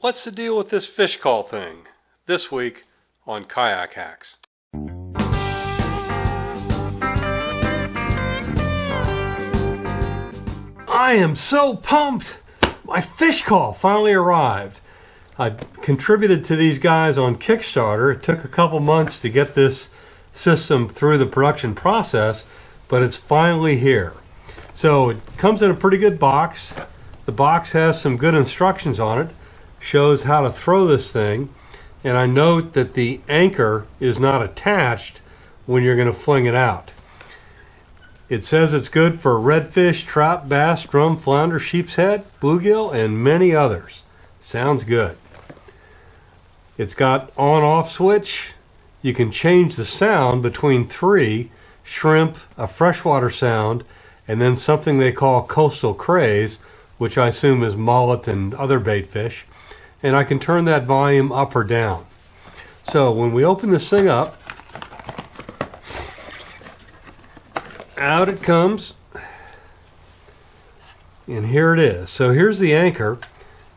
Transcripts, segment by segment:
What's the deal with this fish call thing? This week on Kayak Hacks. I am so pumped! My fish call finally arrived. I contributed to these guys on Kickstarter. It took a couple months to get this system through the production process, but it's finally here. So it comes in a pretty good box. The box has some good instructions on it, shows how to throw this thing, and I note that the anchor is not attached when you're going to fling it out. It says it's good for redfish, trout, bass, drum, flounder, sheep's head, bluegill, and many others. Sounds good. It's got on-off switch. You can change the sound between 3, shrimp, a freshwater sound, and then something they call coastal craze, which I assume is mullet and other bait fish. And I can turn that volume up or down. So when we open this thing up, out it comes, and here it is. So here's the anchor.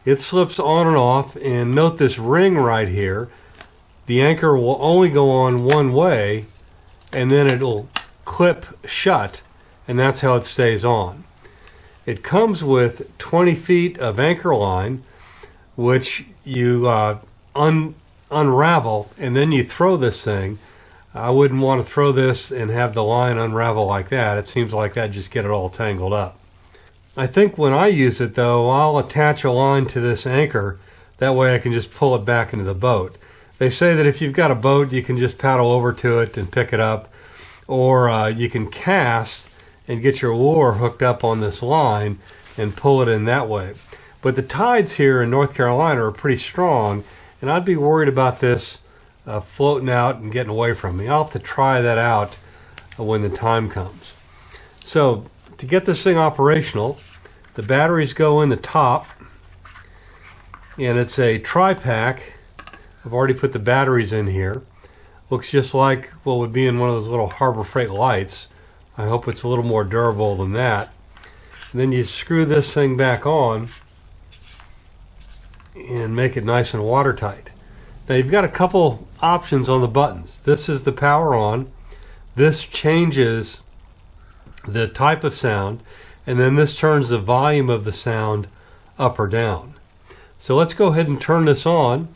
It slips on and off, and note this ring right here. The anchor will only go on one way, and then it'll clip shut, and that's how it stays on. It comes with 20 feet of anchor line, which you unravel, and then you throw this thing. I wouldn't want to throw this and have the line unravel like that. It seems like that'd just get it all tangled up. I think when I use it, though, I'll attach a line to this anchor. That way I can just pull it back into the boat. They say that if you've got a boat, you can just paddle over to it and pick it up, or you can cast and get your lure hooked up on this line and pull it in that way. But the tides here in North Carolina are pretty strong, and I'd be worried about this floating out and getting away from me. I'll have to try that out when the time comes. So to get this thing operational, the batteries go in the top, and it's a tri-pack. I've already put the batteries in here. Looks just like what would be in one of those little Harbor Freight lights. I hope it's a little more durable than that. And then you screw this thing back on and make it nice and watertight. Now you've got a couple options on the buttons. This is the power on. This changes the type of sound, and then this turns the volume of the sound up or down. So let's go ahead and turn this on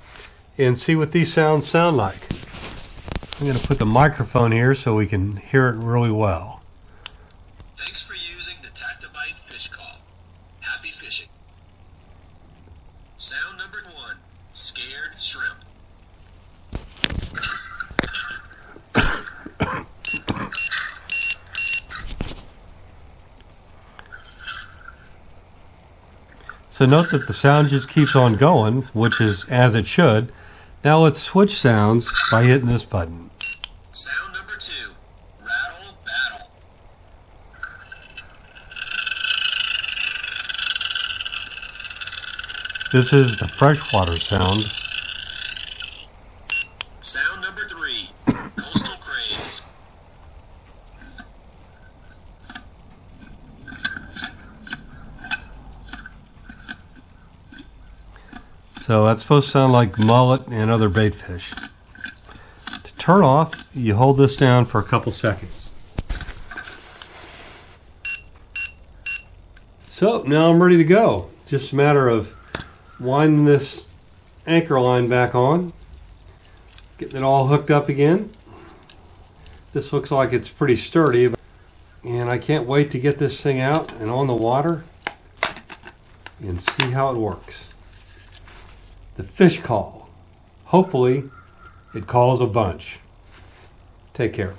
and see what these sounds sound like. I'm going to put the microphone here so we can hear it really well. Thanks for using the TactiBite fish call. Happy fishing. Sound number 1, scared shrimp. So note that the sound just keeps on going, which is as it should. Now let's switch sounds by hitting this button. Sound number 2, rattle battle. This is the freshwater sound. Sound number 3, coastal craze. So that's supposed to sound like mullet and other bait fish. To turn off, you hold this down for a couple seconds. So now I'm ready to go. Just a matter of winding this anchor line back on, getting it all hooked up again. This looks like it's pretty sturdy, and I can't wait to get this thing out and on the water and see how it works. The fish call. Hopefully, it calls a bunch. Take care.